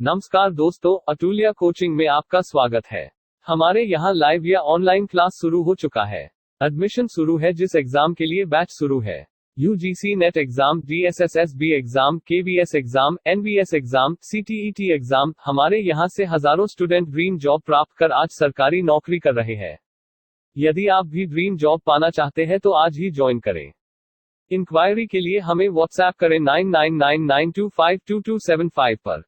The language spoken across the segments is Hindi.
नमस्कार दोस्तों, अतुल्या कोचिंग में आपका स्वागत है। हमारे यहाँ लाइव या ऑनलाइन क्लास शुरू हो चुका है। एडमिशन शुरू है। जिस एग्जाम के लिए बैच शुरू है, UGC net exam, DSSSB exam, KVS exam, NVS exam, CTET exam, हमारे यहाँ से हजारों स्टूडेंट ड्रीम जॉब प्राप्त कर आज सरकारी नौकरी कर रहे हैं। यदि आप भी ड्रीम जॉब पाना चाहते हैं तो आज ही ज्वाइन करें। इंक्वायरी के लिए हमें व्हाट्सएप करें 9999252275 पर।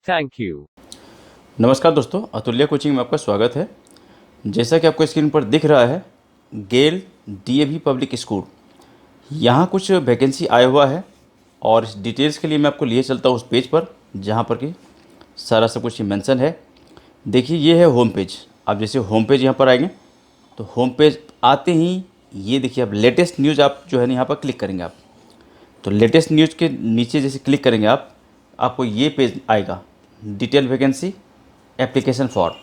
Thank you. नमस्कार दोस्तों, अतुल्या कोचिंग में आपका स्वागत है। जैसा कि आपको स्क्रीन पर दिख रहा है, गेल DAV पब्लिक स्कूल, यहाँ कुछ वैकेंसी आया हुआ है और इस डिटेल्स के लिए मैं आपको लिए चलता हूँ उस पेज पर जहाँ पर कि सारा सब कुछ मेंशन है। देखिए, ये है होम पेज। आप जैसे होम पेज यहाँ पर आएंगे तो होम पेज आते ही ये देखिए, आप लेटेस्ट न्यूज़ आप जो है ना यहाँ पर क्लिक करेंगे आप, तो लेटेस्ट न्यूज़ के नीचे जैसे क्लिक करेंगे आपको ये पेज आएगा, डिटेल वैकेंसी एप्लीकेशन फॉर्म।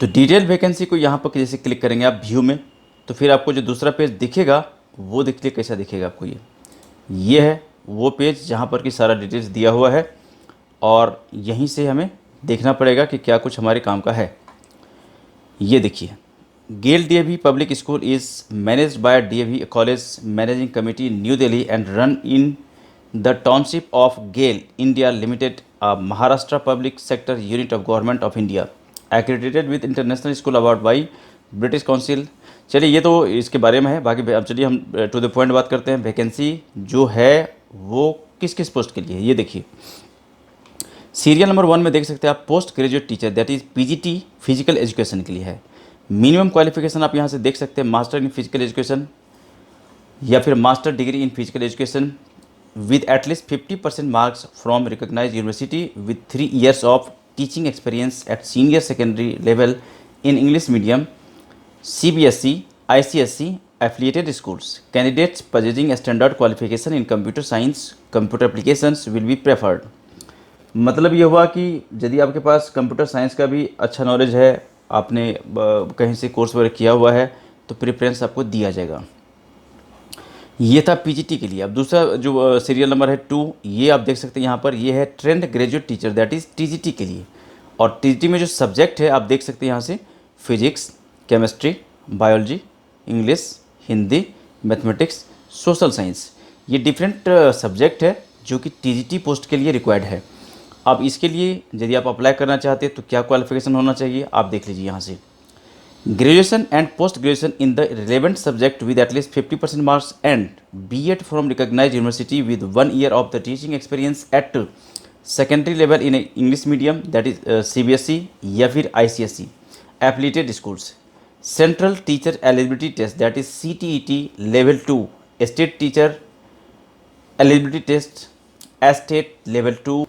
तो डिटेल वैकेंसी को यहाँ पर जैसे क्लिक करेंगे आप व्यू में, तो फिर आपको जो दूसरा पेज दिखेगा वो देखिए कैसा दिखेगा आपको। ये है वो पेज जहाँ पर कि सारा डिटेल्स दिया हुआ है और यहीं से हमें देखना पड़ेगा कि क्या कुछ हमारे काम का है। ये देखिए, GAIL DAV public school is managed by DAV college managing committee new Delhi and run in the township of GAIL India limited, Maharashtra public sector unit of government of India, accredited with international school award by British Council. चलिए, ये तो इसके बारे में है। बाकी अब चलिए हम टू द पॉइंट बात करते हैं। वैकेंसी जो है वो किस किस पोस्ट के लिए है, ये देखिए। सीरियल नंबर 1 में देख सकते हैं आप, post graduate teacher, that is PGT physical education के लिए है। मिनिमम क्वालिफिकेशन आप यहाँ से देख सकते हैं, मास्टर इन फिजिकल एजुकेशन या फिर master degree in physical education with at least 50% marks from recognized university with 3 years of teaching experience at senior secondary level in English medium, CBSE, ICSE affiliated schools. Candidates possessing a standard qualification in computer science, computer applications will be preferred. मतलब ये हुआ कि यदि आपके पास कंप्यूटर साइंस का भी अच्छा नॉलेज है, आपने कहीं से कोर्स वगैरह किया हुआ है, तो प्रेफरेंस आपको दिया जाएगा। ये था PGT के लिए। अब दूसरा जो सीरियल नंबर है 2, ये आप देख सकते हैं यहाँ पर, ये है trained graduate teacher, that is TGT के लिए। और TGT में जो सब्जेक्ट है आप देख सकते हैं यहाँ से, physics, chemistry, biology, English, Hindi, mathematics, social science, ये डिफरेंट सब्जेक्ट है जो कि TGT पोस्ट के लिए रिक्वायर्ड है। अब इसके लिए यदि आप अप्लाई करना चाहते हैं तो क्या क्वालिफिकेशन होना चाहिए, आप देख लीजिए यहाँ से। Graduation and post-graduation in the relevant subject with at least 50% marks and B.Ed from recognized university with 1 year of the teaching experience at secondary level in English medium, that is CBSE या फिर ICSE affiliated schools. Central Teacher Eligibility Test, that is CTET Level 2, State Teacher Eligibility Test State Level 2।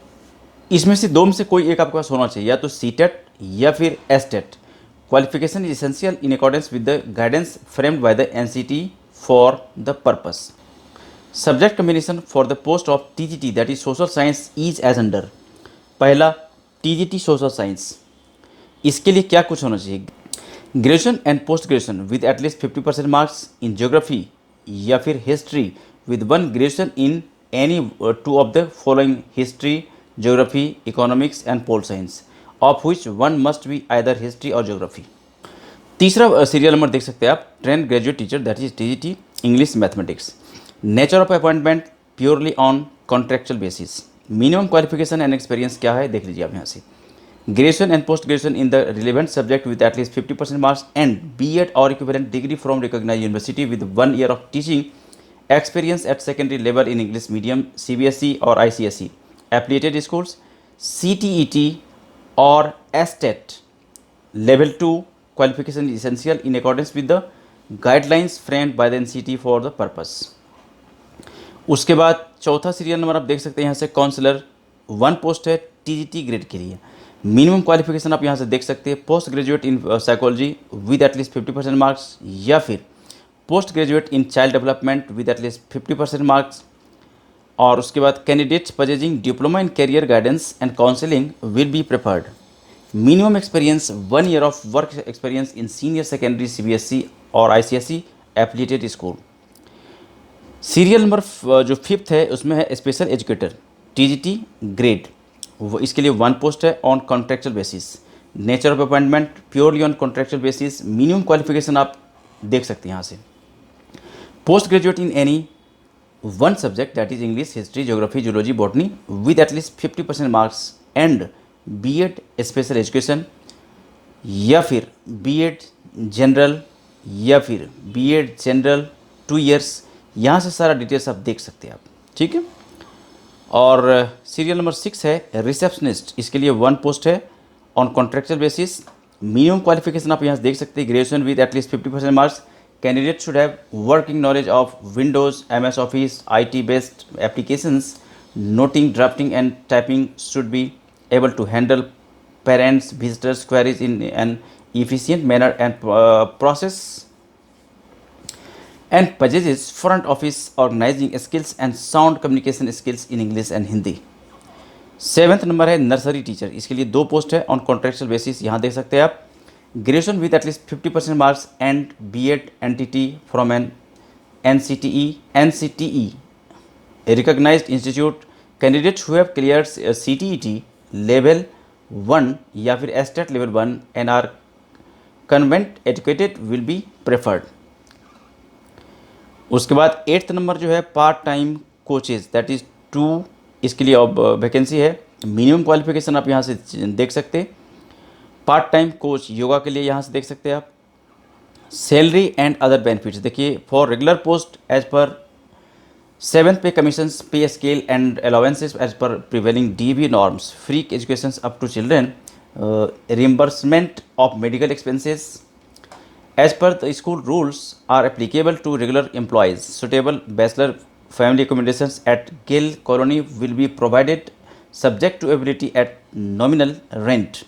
इसमें से दो में से कोई एक आपके पास होना चाहिए, या तो CTET या फिर STET। Qualification is essential in accordance with the guidance framed by the NCT for the purpose. Subject combination for the post of TGT, that is social science, is as under। पहला TGT social science, इसके लिए क्या कुछ होना चाहिए? Graduation and post graduation with at least 50% marks in geography या फिर history with 1 graduation in any 2 of the following, history, geography, economics and pol science, of which 1 must be either history और ज्योग्राफी। तीसरा सीरियल नंबर देख सकते हैं आप, trained graduate teacher, that is TGT English mathematics. Nature of appointment purely on contractual basis. Minimum qualification and experience क्या है, देख लीजिए आप यहाँ से। Graduation and post graduation in the relevant subject with at least 50% marks and B.Ed और equivalent degree from recognized university with 1 year of teaching experience at secondary level in English medium, CBSE और ICSE एप्लीटेड स्कूल्स, CTET और STET Level 2 qualification is essential in accordance with the guidelines framed by the NCT for the purpose। उसके बाद चौथा सीरियल नंबर आप देख सकते हैं यहाँ से, काउंसलर 1 पोस्ट है TGT ग्रेड के लिए। मिनिमम क्वालिफिकेशन आप यहाँ से देख सकते हैं, post graduate in psychology with at least 50% marks या फिर post graduate in child development with at least 50% marks. और उसके बाद candidates possessing diploma in career guidance and counselling will be preferred. Minimum experience 1 year of work experience in senior secondary CBSE और ICSE affiliated school. Serial number जो 5th है उसमें है स्पेशल एजुकेटर TGT ग्रेड, वो इसके लिए 1 पोस्ट है on contractual basis. Nature of appointment purely on contractual basis, minimum qualification आप देख सकते हैं यहाँ से। Post graduate in any one subject that is English, history, geography, zoology, botany with at least 50% marks and B.Ed special education, या फिर B.Ed जनरल, या फिर B.Ed जनरल 2 ईयर्स। यहाँ से सारा डिटेल्स आप देख सकते हैं आप, ठीक है। और सीरियल नंबर 6 है रिसेप्शनिस्ट, इसके लिए 1 पोस्ट है on contractual basis. Minimum qualification आप यहाँ से देख सकते हैं, graduation with at least 50% marks. Candidate should have working knowledge of Windows, MS office, IT based applications, noting, drafting and typing, should be able to handle parents visitors queries in an efficient manner and process and possesses front office organizing skills and sound communication skills in English and Hindi। 7th number है नर्सरी टीचर, इसके लिए 2 पोस्ट है ऑन कॉन्ट्रेक्चुअल बेसिस। यहाँ देख सकते हैं आप, graduation with at least 50% marks and B.Ed NTT from an NCTE recognized institute। Candidate who have cleared CTET level 1 या फिर STAT level 1 and are convent educated will be preferred. उसके बाद 8th नंबर जो है part time coaches that is 2, इसके लिए अब वैकेंसी है। मिनिमम क्वालिफिकेशन आप यहाँ से देख सकते हैं। पार्ट टाइम कोच योगा के लिए यहाँ से देख सकते हैं आप। सैलरी एंड अदर बेनिफिट्स देखिए, for regular post as per 7th pay commissions, pay scale and allowances as per prevailing DAV norms, free education up to children, reimbursement of medical expenses as per the school rules are applicable to regular employees। Suitable bachelor family accommodations at Gill Colony will be provided subject to ability at nominal rent।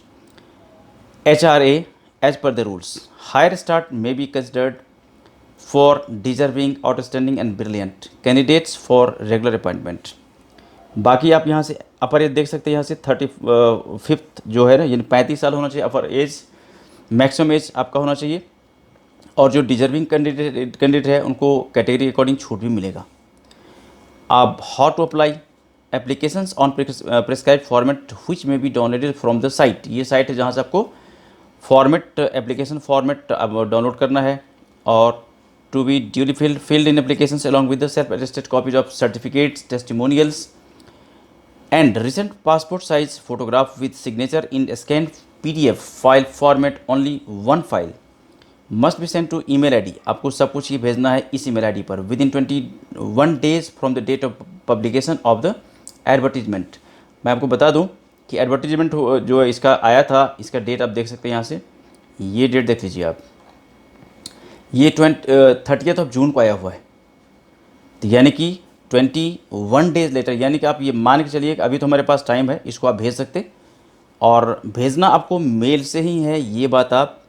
HRA as per the rules, higher start may be considered for deserving, outstanding and brilliant candidates for regular appointment। बाकी आप यहाँ से अपर एज देख सकते हैं, यहाँ से 35th जो है ना, यानी 35 साल होना चाहिए अपर एज, मैक्सिमम एज आपका होना चाहिए। और जो डिजर्विंग कैंडिडेट है उनको कैटेगरी अकॉर्डिंग छूट भी मिलेगा। आप how to apply applications on prescribe format which में be downloaded from the site, ये साइट है जहाँ से आपको फॉर्मेट, एप्लीकेशन फॉर्मेट डाउनलोड करना है। और to be duly filled in applications along with the self attested copies of certificates, testimonials and recent passport size photograph with signature in scanned PDF file format। only 1 file must be sent to email ID। आपको सब कुछ ये भेजना है इस email ID पर within 21 days from the date of publication of the advertisement। मैं आपको बता दूं कि एडवर्टीजमेंट जो है इसका आया था, इसका डेट आप देख सकते हैं यहाँ से, ये डेट देख लीजिए आप, ये 30th ऑफ जून को आया हुआ है। तो यानी कि 21 डेज लेटर, यानी कि आप ये मान के चलिए कि अभी तो हमारे पास टाइम है, इसको आप भेज सकते। और भेजना आपको मेल से ही है, ये बात आप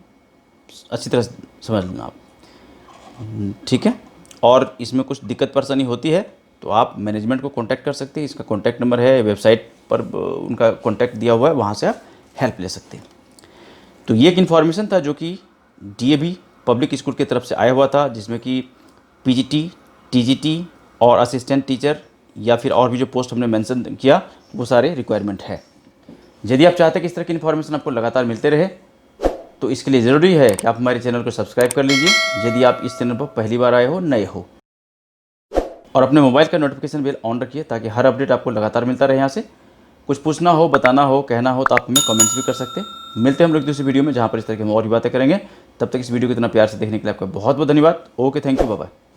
अच्छी तरह समझ लेना आप, ठीक है। और इसमें कुछ दिक्कत परेशानी होती है तो आप मैनेजमेंट को कांटेक्ट कर सकते हैं, इसका कांटेक्ट नंबर है, वेबसाइट पर उनका कांटेक्ट दिया हुआ है, वहाँ से आप हेल्प ले सकते हैं। तो ये एक इन्फॉर्मेशन था जो कि DAV पब्लिक स्कूल की तरफ से आया हुआ था, जिसमें कि PGT, TGT और असिस्टेंट टीचर या फिर और भी जो पोस्ट हमने मेंशन किया वो सारे रिक्वायरमेंट है। यदि आप चाहते हैं कि इस तरह की इन्फॉर्मेशन आपको लगातार मिलते रहे तो इसके लिए ज़रूरी है कि आप हमारे चैनल को सब्सक्राइब कर लीजिए यदि आप इस चैनल पर पहली बार आए हो, नए हो, और अपने मोबाइल का नोटिफिकेशन बेल ऑन रखिए ताकि हर अपडेट आपको लगातार मिलता रहे। यहाँ से कुछ पूछना हो, बताना हो, कहना हो तो आप हमें कमेंट्स भी कर सकते हैं। मिलते हैं हम लोग दूसरी वीडियो में जहाँ पर इस तरह की हम और भी बातें करेंगे। तब तक इस वीडियो को इतना प्यार से देखने के लिए आपका बहुत बहुत धन्यवाद। Okay, thank you, bye bye.